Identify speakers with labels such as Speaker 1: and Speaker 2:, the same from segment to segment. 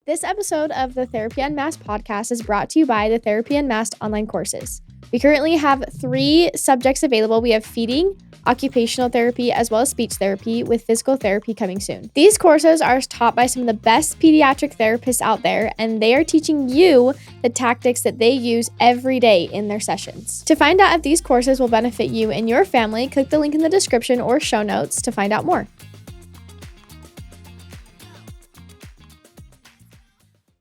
Speaker 1: This episode of the Therapy Unmasked podcast is brought to you by the Therapy Unmasked online courses. We currently have 3 subjects available. We have feeding, occupational therapy, as well as speech therapy, with physical therapy coming soon. These courses are taught by some of the best pediatric therapists out there, and they are teaching you the tactics that they use every day in their sessions. To find out if these courses will benefit you and your family, click the link in the description or show notes to find out more.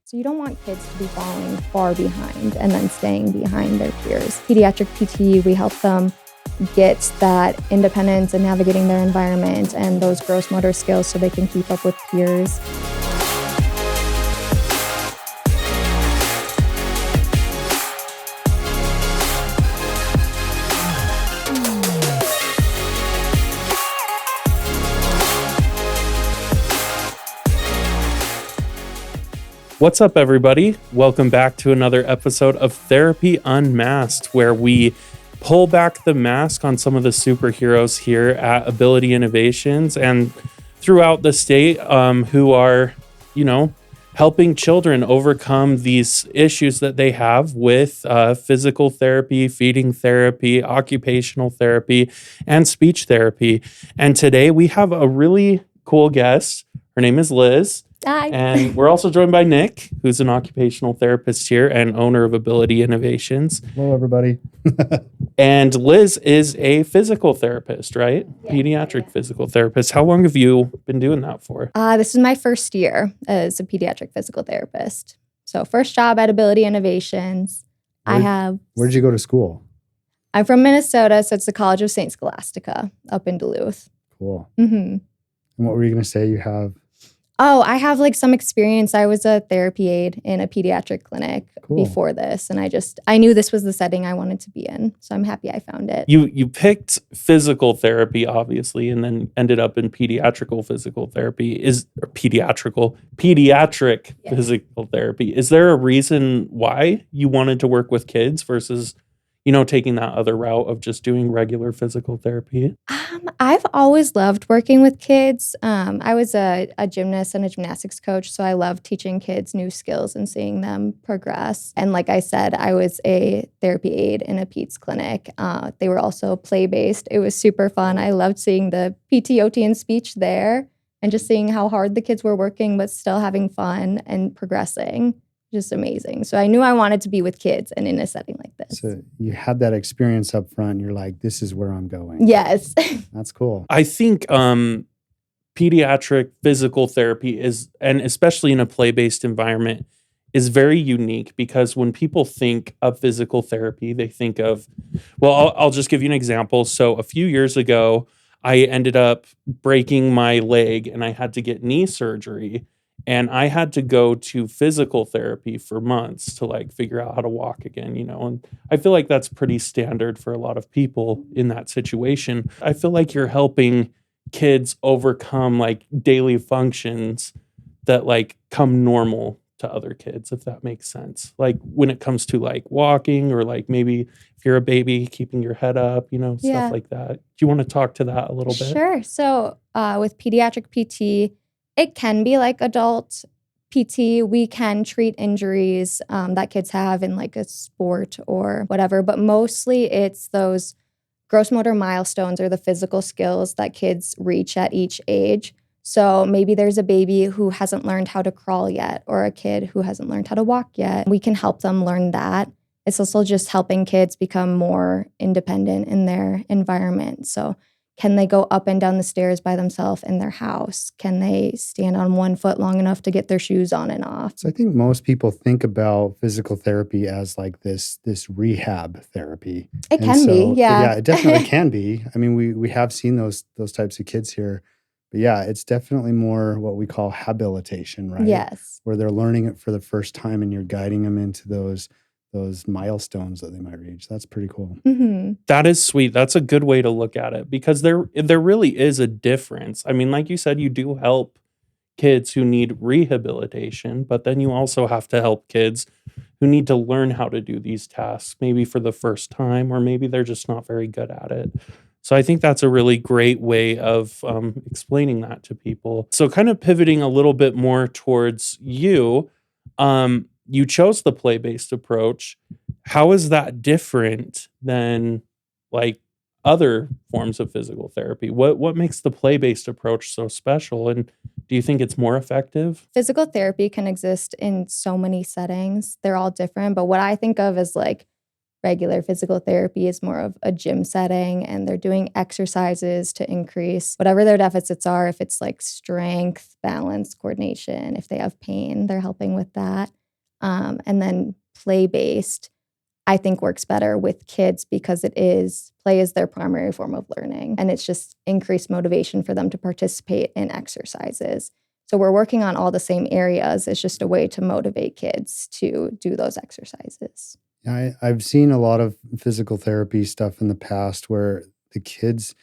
Speaker 2: So you don't want kids to be falling far behind and then staying behind their peers. Pediatric PT, we help them get that independence and navigating their environment and those gross motor skills so they can keep up with peers.
Speaker 3: What's up, everybody? Welcome back to another episode of Therapy Unmasked, where we pull back the mask on some of the superheroes here at Ability Innovations and throughout the state who are, helping children overcome these issues that they have with physical therapy, feeding therapy, occupational therapy, and speech therapy. And today we have a really cool guest. Her name is Liz.
Speaker 2: Hi.
Speaker 3: And we're also joined by Nick, who's an occupational therapist here and owner of Ability Innovations.
Speaker 4: Hello, everybody.
Speaker 3: And Liz is a physical therapist, right?
Speaker 2: Yeah.
Speaker 3: Pediatric physical therapist. How long have you been doing that for?
Speaker 2: This is my first year as a pediatric physical therapist. So first job at Ability Innovations.
Speaker 4: Where did you go to school?
Speaker 2: I'm from Minnesota, so it's the College of St. Scholastica up in Duluth.
Speaker 4: Cool.
Speaker 2: Mm-hmm.
Speaker 4: And what were you going to say you have?
Speaker 2: Oh, I have some experience. I was a therapy aide in a pediatric clinic before this, and I knew this was the setting I wanted to be in, so I'm happy I found it.
Speaker 3: You picked physical therapy, obviously, and then ended up in pediatric physical therapy. Pediatric physical therapy. Is there a reason why you wanted to work with kids versus taking that other route of just doing regular physical therapy?
Speaker 2: I've always loved working with kids. I was a gymnast and a gymnastics coach, so I love teaching kids new skills and seeing them progress. And like I said, I was a therapy aide in a PEDS clinic. They were also play-based. It was super fun. I loved seeing the PT, OT, and speech there and just seeing how hard the kids were working but still having fun and progressing. Just amazing. So I knew I wanted to be with kids and in a setting like this.
Speaker 4: So you had that experience up front. And you're like, this is where I'm going.
Speaker 2: Yes.
Speaker 4: That's cool.
Speaker 3: I think pediatric physical therapy is, and especially in a play-based environment, is very unique because when people think of physical therapy, they think of, I'll just give you an example. So a few years ago, I ended up breaking my leg and I had to get knee surgery. And I had to go to physical therapy for months to figure out how to walk again, and I feel like that's pretty standard for a lot of people in that situation. I feel like you're helping kids overcome daily functions that come normal to other kids, if that makes sense. When it comes to walking or maybe if you're a baby, keeping your head up, stuff like that. Do you want to talk to that a little bit?
Speaker 2: Sure. So with pediatric PT, it can be like adult PT. We can treat injuries that kids have in a sport or whatever, but mostly it's those gross motor milestones or the physical skills that kids reach at each age. So maybe there's a baby who hasn't learned how to crawl yet or a kid who hasn't learned how to walk yet. We can help them learn that. It's also just helping kids become more independent in their environment. So can they go up and down the stairs by themselves in their house? Can they stand on one foot long enough to get their shoes on and off?
Speaker 4: So I think most people think about physical therapy as this rehab therapy.
Speaker 2: It can be, yeah.
Speaker 4: Yeah, it definitely can be. I mean, we have seen those types of kids here. But yeah, it's definitely more what we call habilitation, right?
Speaker 2: Yes.
Speaker 4: Where they're learning it for the first time and you're guiding them into those milestones that they might reach. That's pretty cool.
Speaker 2: Mm-hmm.
Speaker 3: That is sweet. That's a good way to look at it because there really is a difference. I mean, like you said, you do help kids who need rehabilitation, but then you also have to help kids who need to learn how to do these tasks, maybe for the first time, or maybe they're just not very good at it. So I think that's a really great way of explaining that to people. So kind of pivoting a little bit more towards you, You chose the play-based approach. How is that different than like other forms of physical therapy? What makes the play-based approach so special? And do you think it's more effective?
Speaker 2: Physical therapy can exist in so many settings. They're all different. But what I think of as like regular physical therapy is more of a gym setting, and they're doing exercises to increase whatever their deficits are. If it's like strength, balance, coordination, if they have pain, they're helping with that. And then play-based, I think works better with kids because play is their primary form of learning, and it's just increased motivation for them to participate in exercises. So we're working on all the same areas. It's just a way to motivate kids to do those exercises.
Speaker 4: Yeah, I've seen a lot of physical therapy stuff in the past where the kids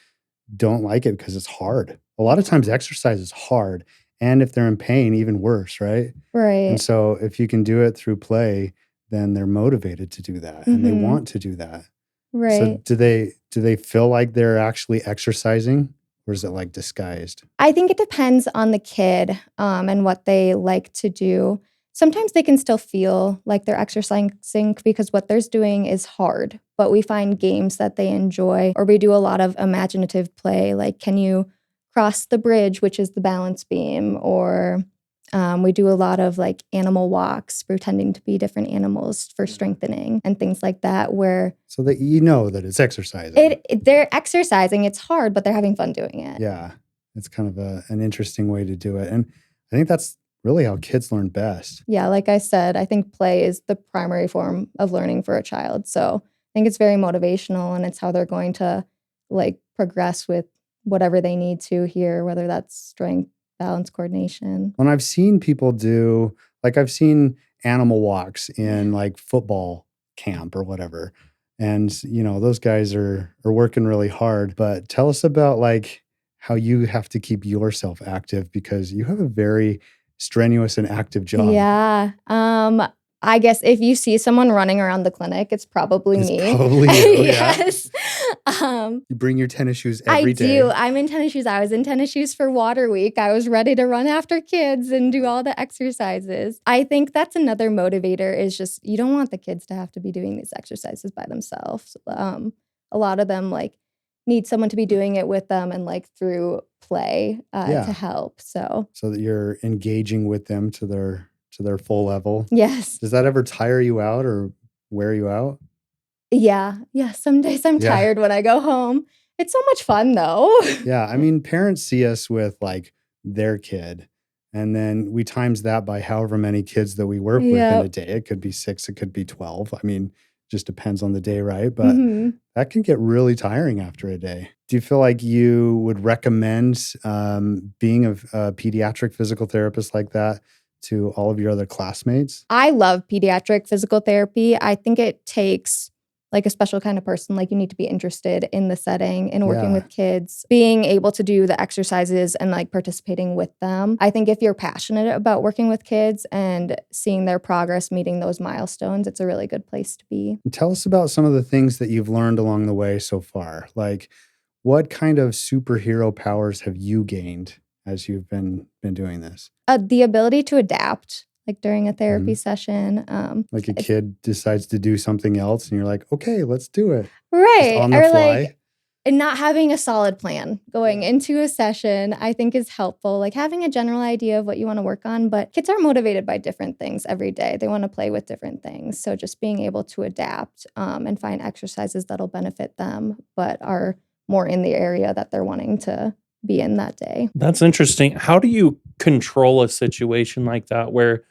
Speaker 4: don't like it because it's hard. A lot of times exercise is hard. And if they're in pain, even worse, right?
Speaker 2: Right.
Speaker 4: And so if you can do it through play, then they're motivated to do that and they want to do that.
Speaker 2: Right.
Speaker 4: So do they feel like they're actually exercising, or is it like disguised?
Speaker 2: I think it depends on the kid and what they like to do. Sometimes they can still feel like they're exercising because what they're doing is hard, but we find games that they enjoy, or we do a lot of imaginative play, like can you cross the bridge, which is the balance beam, or we do a lot of like animal walks, pretending to be different animals for strengthening and things like that, where
Speaker 4: so that you know that it's exercising.
Speaker 2: They're exercising. It's hard, but they're having fun doing it.
Speaker 4: Yeah, it's kind of an interesting way to do it. And I think that's really how kids learn best.
Speaker 2: Yeah, like I said, I think play is the primary form of learning for a child. So I think it's very motivational, and it's how they're going to like progress with whatever they need to here, whether that's strength, balance, coordination.
Speaker 4: When I've seen people do, like I've seen animal walks in like football camp or whatever. And, those guys are working really hard. But tell us about like how you have to keep yourself active, because you have a very strenuous and active job.
Speaker 2: Yeah. I guess if you see someone running around the clinic, it's probably me.
Speaker 4: Probably you,
Speaker 2: yes.
Speaker 4: You bring your tennis shoes every day.
Speaker 2: I do. I'm in tennis shoes. I was in tennis shoes for Water Week. I was ready to run after kids and do all the exercises. I think that's another motivator, is just you don't want the kids to have to be doing these exercises by themselves. A lot of them like need someone to be doing it with them and like through play to help. So
Speaker 4: that you're engaging with them to their full level.
Speaker 2: Yes.
Speaker 4: Does that ever tire you out or wear you out?
Speaker 2: Yeah. Some days I'm tired when I go home. It's so much fun though.
Speaker 4: Yeah. I mean, parents see us with like their kid, and then we times that by however many kids that we work with in a day. It could be 6, it could be 12. I mean, just depends on the day, right? But that can get really tiring after a day. Do you feel like you would recommend being a pediatric physical therapist like that to all of your other classmates?
Speaker 2: I love pediatric physical therapy. I think it takes like a special kind of person. Like you need to be interested in the setting and working with kids, being able to do the exercises and like participating with them. I think if you're passionate about working with kids and seeing their progress, meeting those milestones, it's a really good place to be.
Speaker 4: And tell us about some of the things that you've learned along the way so far. Like what kind of superhero powers have you gained as you've been doing this?
Speaker 2: The ability to adapt. Like during a therapy session.
Speaker 4: Like a kid decides to do something else and you're like, okay, let's do it.
Speaker 2: Right.
Speaker 4: Just on the
Speaker 2: or
Speaker 4: fly.
Speaker 2: Like, and not having a solid plan going into a session, I think is helpful. Like having a general idea of what you want to work on, but kids are motivated by different things every day. They want to play with different things. So just being able to adapt and find exercises that'll benefit them, but are more in the area that they're wanting to be in that day.
Speaker 3: That's interesting. How do you control a situation like that where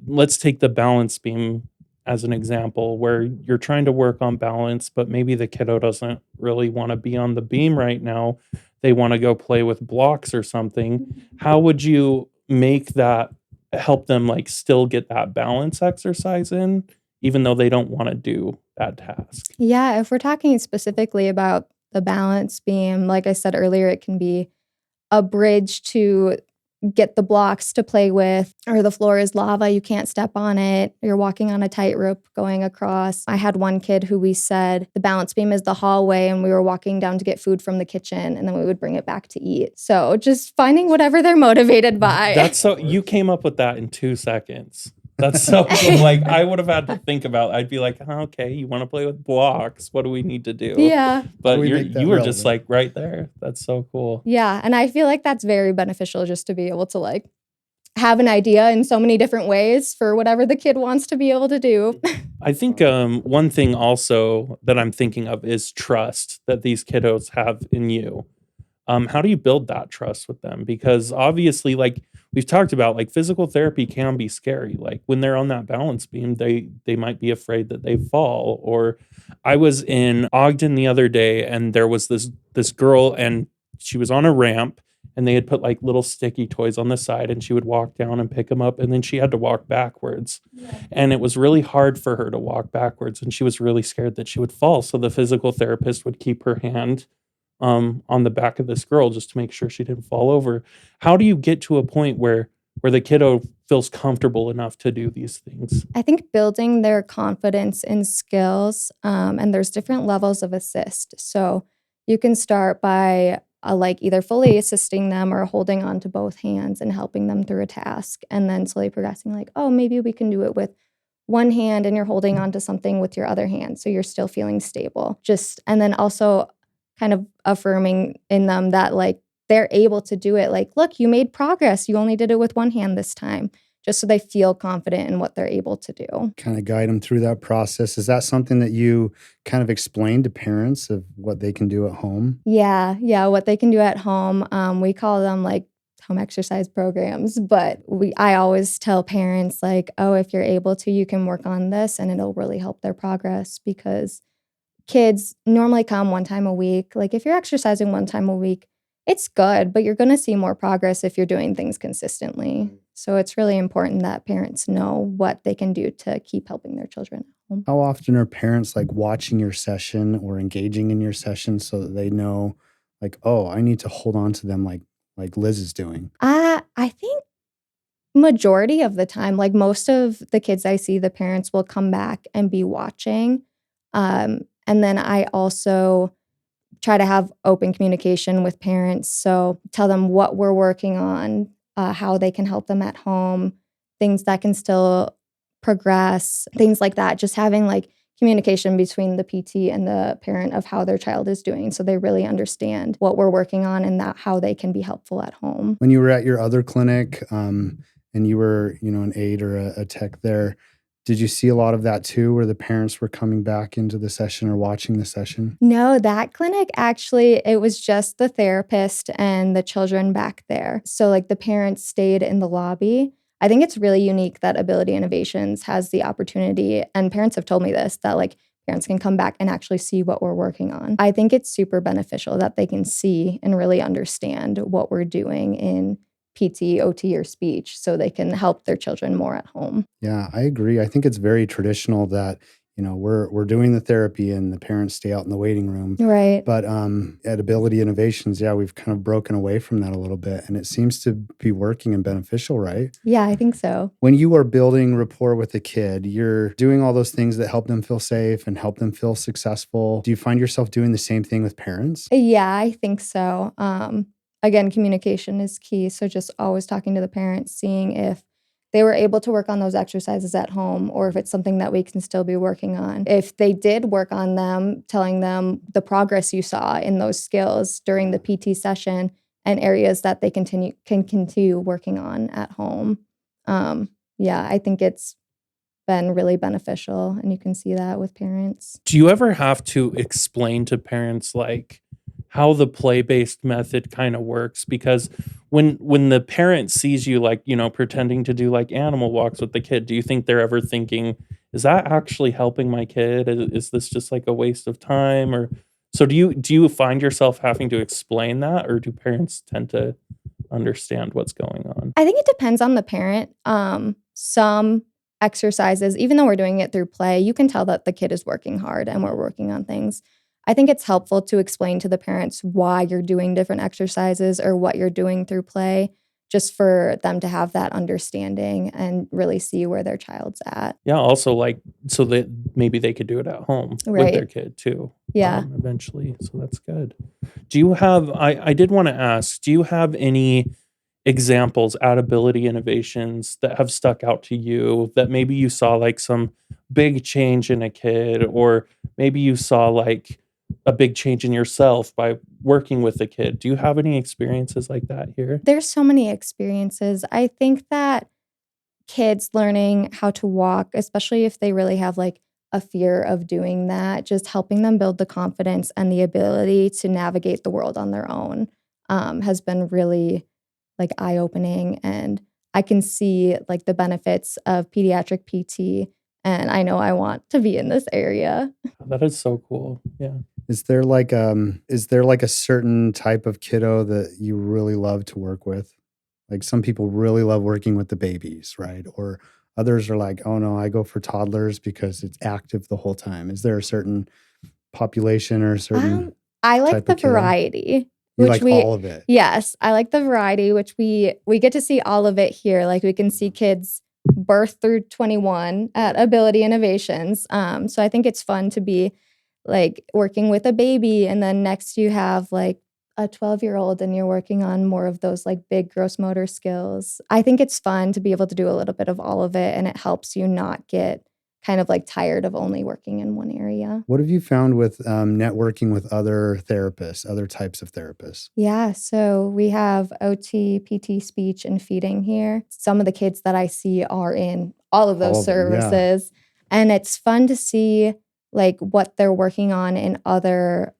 Speaker 3: let's take the balance beam as an example, where you're trying to work on balance, but maybe the kiddo doesn't really want to be on the beam right now. They want to go play with blocks or something. How would you make that help them like still get that balance exercise in, even though they don't want to do that task?
Speaker 2: Yeah, if we're talking specifically about the balance beam, like I said earlier, it can be a bridge to get the blocks to play with, or the floor is lava, you can't step on it, you're walking on a tightrope going across. I had one kid who we said the balance beam is the hallway, and we were walking down to get food from the kitchen, and then we would bring it back to eat. So just finding whatever they're motivated by.
Speaker 3: That's so you came up with that in 2 seconds. That's so cool. Like, I would have had to think about, I'd be like, oh, okay, you want to play with blocks? What do we need to do?
Speaker 2: Yeah.
Speaker 3: But
Speaker 4: we make that
Speaker 3: you were just
Speaker 4: relevant?
Speaker 3: like right there. That's so cool.
Speaker 2: Yeah. And I feel like that's very beneficial just to be able to like have an idea in so many different ways for whatever the kid wants to be able to do.
Speaker 3: I think one thing also that I'm thinking of is trust that these kiddos have in you. How do you build that trust with them? Because obviously, like we've talked about, like physical therapy can be scary. Like when they're on that balance beam, they might be afraid that they fall. Or I was in Ogden the other day, and there was this girl, and she was on a ramp, and they had put like little sticky toys on the side, and she would walk down and pick them up, and then she had to walk backwards. And it was really hard for her to walk backwards, and she was really scared that she would fall. So the physical therapist would keep her hand on the back of this girl just to make sure she didn't fall over. How do you get to a point where the kiddo feels comfortable enough to do these things?
Speaker 2: I think building their confidence in skills, and there's different levels of assist. So you can start by like either fully assisting them or holding on to both hands and helping them through a task, and then slowly progressing like, oh, maybe we can do it with one hand and you're holding on to something with your other hand. So you're still feeling stable. And then also kind of affirming in them that like they're able to do it. Like, look, you made progress. You only did it with one hand this time, just so they feel confident in what they're able to do.
Speaker 4: Kind of guide them through that process. Is that something that you kind of explain to parents of what they can do at home?
Speaker 2: Yeah, what they can do at home. We call them like home exercise programs, but I always tell parents like, oh, if you're able to, you can work on this and it'll really help their progress, because kids normally come one time a week. Like if you're exercising one time a week, it's good, but you're going to see more progress if you're doing things consistently. So it's really important that parents know what they can do to keep helping their children at home.
Speaker 4: How often are parents like watching your session or engaging in your session so that they know like, oh, I need to hold on to them like Liz is doing?
Speaker 2: I think majority of the time, like most of the kids I see, the parents will come back and be watching. And then I also try to have open communication with parents. So tell them what we're working on, how they can help them at home, things that can still progress, things like that. Just having like communication between the PT and the parent of how their child is doing, so they really understand what we're working on and that how they can be helpful at home.
Speaker 4: When you were at your other clinic and you were, an aide or a tech there, did you see a lot of that too, where the parents were coming back into the session or watching the session?
Speaker 2: No, that clinic actually, it was just the therapist and the children back there. So like the parents stayed in the lobby. I think it's really unique that Ability Innovations has the opportunity, and parents have told me this, that like parents can come back and actually see what we're working on. I think it's super beneficial that they can see and really understand what we're doing in PT, OT, or speech, so they can help their children more at home.
Speaker 4: Yeah, I agree. I think it's very traditional that, we're doing the therapy and the parents stay out in the waiting room.
Speaker 2: Right.
Speaker 4: But at Ability Innovations, we've kind of broken away from that a little bit, and it seems to be working and beneficial, right?
Speaker 2: Yeah, I think so.
Speaker 4: When you are building rapport with a kid, you're doing all those things that help them feel safe and help them feel successful. Do you find yourself doing the same thing with parents?
Speaker 2: Yeah, I think so. Again, communication is key. So just always talking to the parents, seeing if they were able to work on those exercises at home, or if it's something that we can still be working on. If they did work on them, telling them the progress you saw in those skills during the PT session and areas that they can continue working on at home. I think it's been really beneficial, and you can see that with parents.
Speaker 3: Do you ever have to explain to parents like how the play-based method kind of works? Because when the parent sees you like, pretending to do like animal walks with the kid, do you think they're ever thinking, is that actually helping my kid? Is this just like a waste of time? Or so do you find yourself having to explain that, or do parents tend to understand what's going on?
Speaker 2: I think it depends on the parent. Some exercises, even though we're doing it through play, you can tell that the kid is working hard and we're working on things. I think it's helpful to explain to the parents why you're doing different exercises or what you're doing through play, just for them to have that understanding and really see where their child's at.
Speaker 3: Yeah, also like so that maybe they could do it at home with their kid too.
Speaker 2: Yeah.
Speaker 3: Eventually. So that's good. Do you have, I did want to ask, do you have any examples, ability innovations that have stuck out to you that maybe you saw like some big change in a kid, or maybe you saw like a big change in yourself by working with a kid? Do you have any experiences like that here?
Speaker 2: There's so many experiences. I think that kids learning how to walk, especially if they really have like a fear of doing that, just helping them build the confidence and the ability to navigate the world on their own, has been really like eye-opening. And I can see like the benefits of pediatric PT. And I know I want to be in this area.
Speaker 3: That is so cool. Yeah.
Speaker 4: Is there like a certain type of kiddo that you really love to work with? Like some people really love working with the babies, right? Or others are like, oh no, I go for toddlers because it's active the whole time. Is there a certain population or a certain
Speaker 2: I like
Speaker 4: type
Speaker 2: the
Speaker 4: of kiddo?
Speaker 2: variety.
Speaker 4: You
Speaker 2: Which
Speaker 4: like all of it?
Speaker 2: Yes, I like the variety, which we get to see all of it here. Like we can see kids birth through 21 at Ability Innovations. So I think it's fun to be like working with a baby, and then next you have like a 12-year-old and you're working on more of those like big gross motor skills. I think it's fun to be able to do a little bit of all of it, and it helps you not get kind of like tired of only working in one area.
Speaker 4: What have you found with networking with other therapists, other types of therapists?
Speaker 2: Yeah, so we have OT, PT, speech, and feeding here. Some of the kids that I see are in all of those
Speaker 4: All of them, yeah.
Speaker 2: services. And it's fun to see like what they're working on in other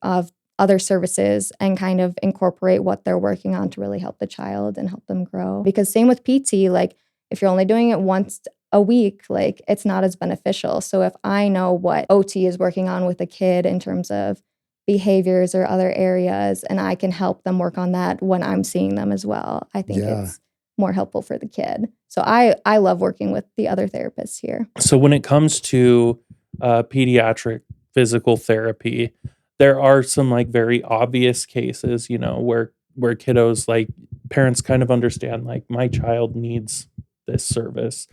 Speaker 2: services and kind of incorporate what they're working on to really help the child and help them grow. Because same with PT, like if you're only doing it once a week, like it's not as beneficial. So if I know what OT is working on with a kid in terms of behaviors or other areas, and I can help them work on that when I'm seeing them as well, I think it's more helpful for the kid. So I love working with the other therapists here.
Speaker 3: So when it comes to pediatric physical therapy, there are some like very obvious cases, you know, where kiddos, like parents kind of understand like my child needs this service.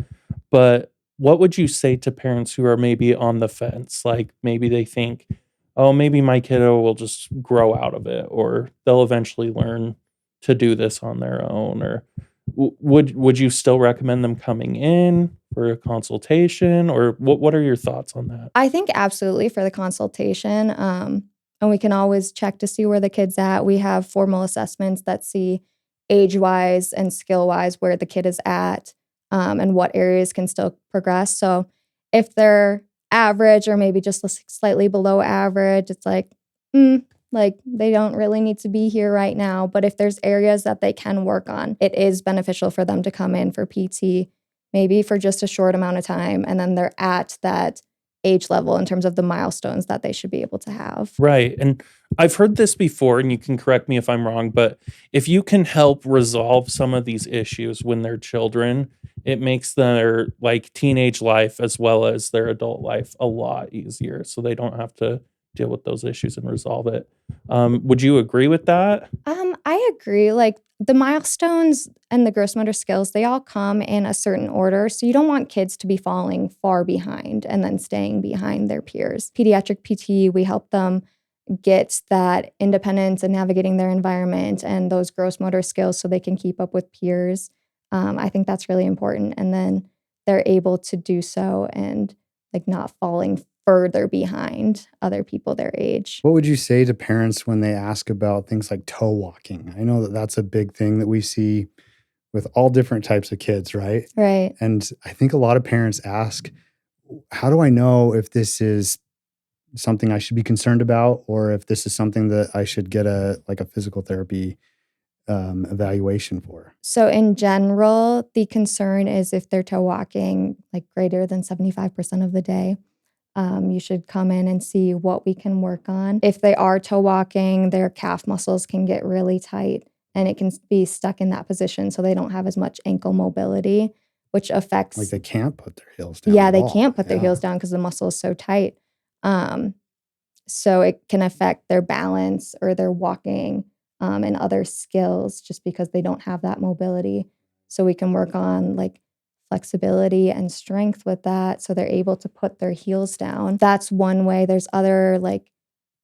Speaker 3: But what would you say to parents who are maybe on the fence? Like maybe they think, oh, maybe my kiddo will just grow out of it, or they'll eventually learn to do this on their own. Or would you still recommend them coming in for a consultation, or what are your thoughts on that?
Speaker 2: I think absolutely for the consultation. And we can always check to see where the kid's at. We have formal assessments that see age-wise and skill-wise where the kid is at, and what areas can still progress. So if they're average or maybe just slightly below average, it's like they don't really need to be here right now. But if there's areas that they can work on, it is beneficial for them to come in for PT, maybe for just a short amount of time, and then they're at that age level in terms of the milestones that they should be able to have.
Speaker 3: Right. And I've heard this before, and you can correct me if I'm wrong, but if you can help resolve some of these issues when they're children, it makes their like teenage life as well as their adult life a lot easier, so they don't have to deal with those issues and resolve it. Would you agree with that?
Speaker 2: I agree. Like the milestones and the gross motor skills, they all come in a certain order. So you don't want kids to be falling far behind and then staying behind their peers. Pediatric PT, we help them get that independence and navigating their environment and those gross motor skills so they can keep up with peers. I think that's really important. And then they're able to do so and like not falling further behind other people their age.
Speaker 4: What would you say to parents when they ask about things like toe walking? I know that that's a big thing that we see with all different types of kids, right?
Speaker 2: Right.
Speaker 4: And I think a lot of parents ask, how do I know if this is something I should be concerned about, or if this is something that I should get a physical therapy evaluation for?
Speaker 2: So in general, the concern is if they're toe walking like greater than 75% of the day. You should come in and see what we can work on. If they are toe walking, their calf muscles can get really tight and it can be stuck in that position, so they don't have as much ankle mobility, which affects...
Speaker 4: Like they can't put their heels down.
Speaker 2: Yeah, they can't put their heels down because the muscle is so tight. So it can affect their balance or their walking and other skills just because they don't have that mobility. So we can work on like flexibility and strength with that so they're able to put their heels down. That's one way. There's other like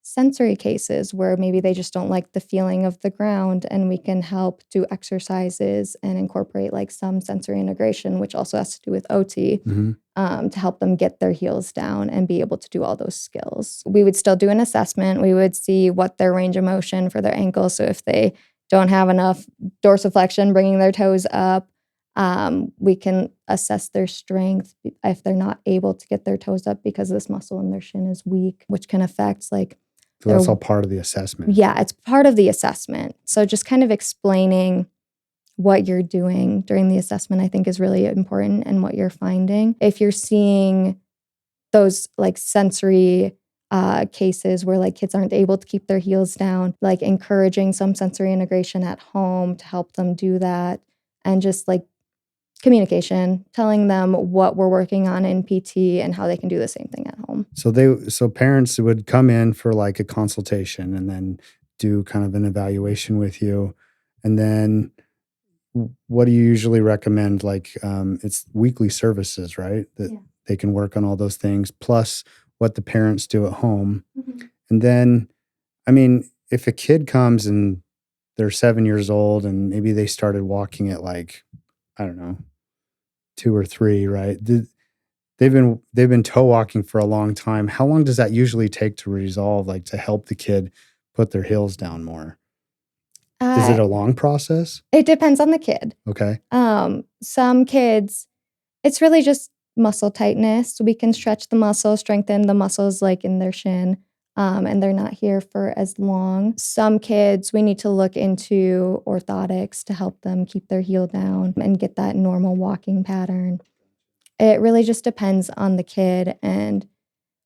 Speaker 2: sensory cases where maybe they just don't like the feeling of the ground, and we can help do exercises and incorporate like some sensory integration, which also has to do with OT, to help them get their heels down and be able to do all those skills. We would still do an assessment. We would see what their range of motion for their ankles. So if they don't have enough dorsiflexion, bringing their toes up, we can assess their strength if they're not able to get their toes up because this muscle in their shin is weak, which can affect like.
Speaker 4: So that's all part of the assessment.
Speaker 2: Yeah, it's part of the assessment. So just kind of explaining what you're doing during the assessment, I think, is really important, and what you're finding. If you're seeing those like sensory cases where like kids aren't able to keep their heels down, like encouraging some sensory integration at home to help them do that, and just like communication, telling them what we're working on in PT and how they can do the same thing at home.
Speaker 4: So parents would come in for like a consultation and then do kind of an evaluation with you. And then what do you usually recommend? Like it's weekly services, right? That they can work on all those things, plus what the parents do at home. And then, I mean, if a kid comes and they're 7 years old and maybe they started walking at like, I don't know, 2 or 3, right? They've been toe walking for a long time. How long does that usually take to resolve, like to help the kid put their heels down more? Is it a long process?
Speaker 2: It depends on the kid.
Speaker 4: Okay.
Speaker 2: Some kids, it's really just muscle tightness. We can stretch the muscle, strengthen the muscles like in their shin, and they're not here for as long. Some kids, we need to look into orthotics to help them keep their heel down and get that normal walking pattern. It really just depends on the kid, and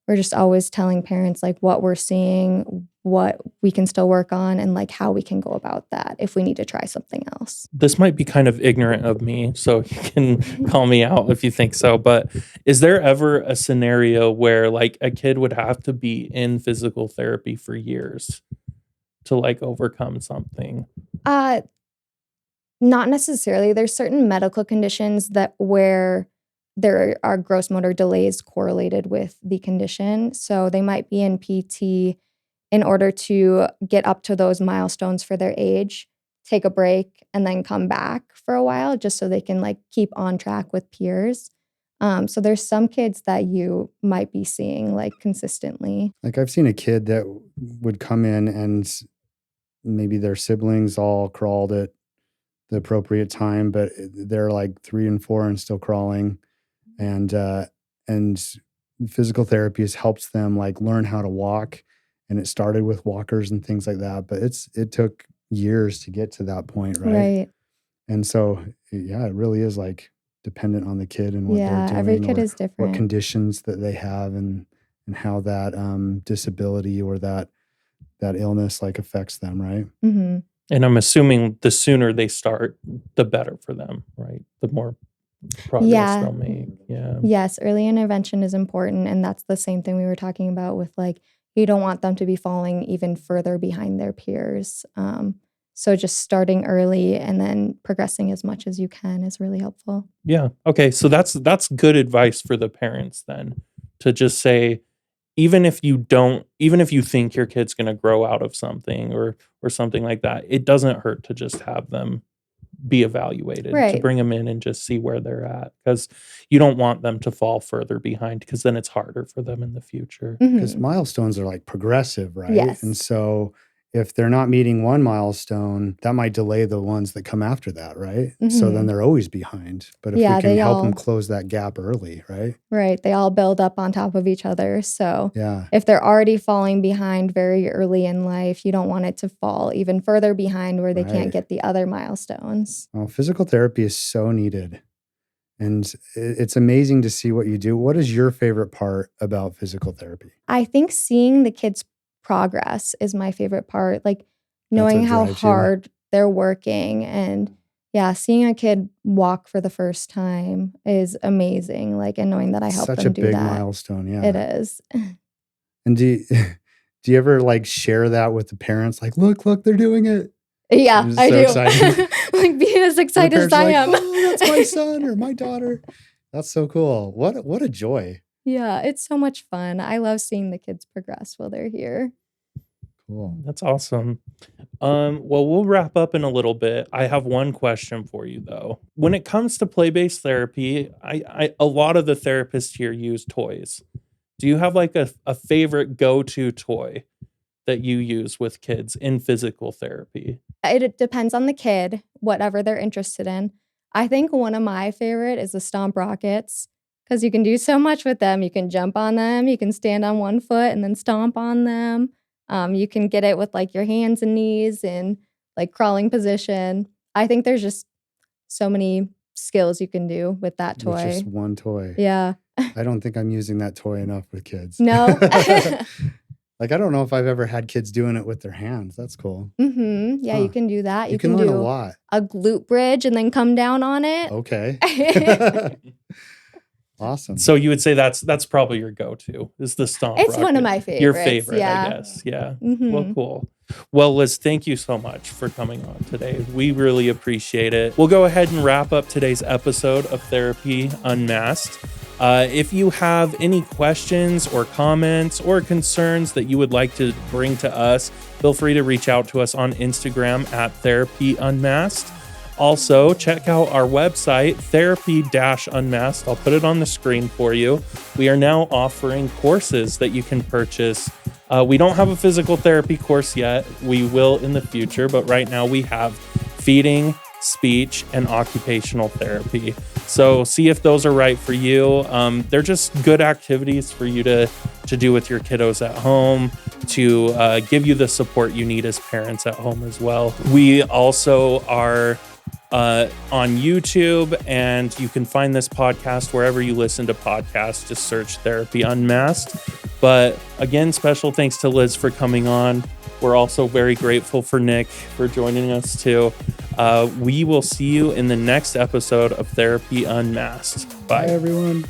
Speaker 2: we're just always telling parents like what we're seeing, what we can still work on, and like how we can go about that if we need to try something else.
Speaker 3: This might be kind of ignorant of me, so you can call me out if you think so, but is there ever a scenario where like a kid would have to be in physical therapy for years to like overcome something?
Speaker 2: Not necessarily. There's certain medical conditions that where there are gross motor delays correlated with the condition. So they might be in PT in order to get up to those milestones for their age, take a break, and then come back for a while just so they can like keep on track with peers. So there's some kids that you might be seeing like consistently.
Speaker 4: Like I've seen a kid that would come in and maybe their siblings all crawled at the appropriate time, but they're like 3 and 4 and still crawling. And physical therapy has helped them like learn how to walk, and it started with walkers and things like that. But it took years to get to that point, right? And so, yeah, it really is like dependent on the kid and what they're doing.
Speaker 2: Every kid is different.
Speaker 4: What conditions that they have, and how that disability or that illness like affects them, right?
Speaker 2: Mm-hmm.
Speaker 3: And I'm assuming the sooner they start, the better for them, right? The more progress they'll make. Yeah.
Speaker 2: Yes, early intervention is important, and that's the same thing we were talking about with like you don't want them to be falling even further behind their peers. So just starting early and then progressing as much as you can is really helpful.
Speaker 3: Yeah. Okay. So that's good advice for the parents then, to just say, even if you think your kid's going to grow out of something or something like that, it doesn't hurt to just have them be evaluated, to bring them in and just see where they're at, because you don't want them to fall further behind, because then it's harder for them in the future.
Speaker 4: Because milestones are like progressive, right?
Speaker 2: Yes.
Speaker 4: And so if they're not meeting one milestone, that might delay the ones that come after that, right? So then they're always behind. But if we can help them close that gap early, right?
Speaker 2: Right. They all build up on top of each other. So
Speaker 4: yeah,
Speaker 2: if they're already falling behind very early in life, you don't want it to fall even further behind where they can't get the other milestones.
Speaker 4: Well, physical therapy is so needed. And it's amazing to see what you do. What is your favorite part about physical therapy?
Speaker 2: I think seeing the kids' progress is my favorite part. Like knowing how hard they're working, and seeing a kid walk for the first time is amazing. Like, and knowing that I helped them do that.
Speaker 4: Such a big milestone. Yeah,
Speaker 2: it is.
Speaker 4: And do you ever like share that with the parents? Like, look, they're doing it.
Speaker 2: Yeah, I do. Like be as excited as I am.
Speaker 4: Oh, that's my son or my daughter. That's so cool. What a joy.
Speaker 2: Yeah, it's so much fun. I love seeing the kids progress while they're here.
Speaker 4: Cool.
Speaker 3: That's awesome. Well, we'll wrap up in a little bit. I have one question for you though. When it comes to play-based therapy, a lot of the therapists here use toys. Do you have like a favorite go-to toy that you use with kids in physical therapy?
Speaker 2: It depends on the kid, whatever they're interested in. I think one of my favorite is the stomp rockets because you can do so much with them. You can jump on them, you can stand on one foot and then stomp on them. You can get it with like your hands and knees in like crawling position. I think there's just so many skills you can do with that toy.
Speaker 4: With just one toy.
Speaker 2: Yeah.
Speaker 4: I don't think I'm using that toy enough with kids.
Speaker 2: No.
Speaker 4: Like, I don't know if I've ever had kids doing it with their hands. That's cool.
Speaker 2: Yeah,
Speaker 4: Huh.
Speaker 2: you can do that.
Speaker 4: You can learn
Speaker 2: do
Speaker 4: a lot.
Speaker 2: a glute bridge and then come down on it.
Speaker 4: Okay. Awesome.
Speaker 3: So you would say that's probably your go-to is the stomp
Speaker 2: It's
Speaker 3: rocket.
Speaker 2: one of my favorites.
Speaker 3: Your favorite,
Speaker 2: yeah.
Speaker 3: I guess. Yeah.
Speaker 2: Mhm.
Speaker 3: Well, cool. Well, Liz, thank you so much for coming on today. We really appreciate it. We'll go ahead and wrap up today's episode of Therapy Unmasked. If you have any questions or comments or concerns that you would like to bring to us, feel free to reach out to us on Instagram at Therapy Unmasked. Also, check out our website, Therapy-Unmasked. I'll put it on the screen for you. We are now offering courses that you can purchase. We don't have a physical therapy course yet. We will in the future, but right now we have feeding, speech, and occupational therapy. So see if those are right for you. They're just good activities for you to do with your kiddos at home, to give you the support you need as parents at home as well. We also are on YouTube, and you can find this podcast wherever you listen to podcasts. Just search Therapy Unmasked. But again, special thanks to Liz for coming on. We're also very grateful for Nick for joining us too. We will see you in the next episode of Therapy Unmasked. Bye,
Speaker 4: everyone.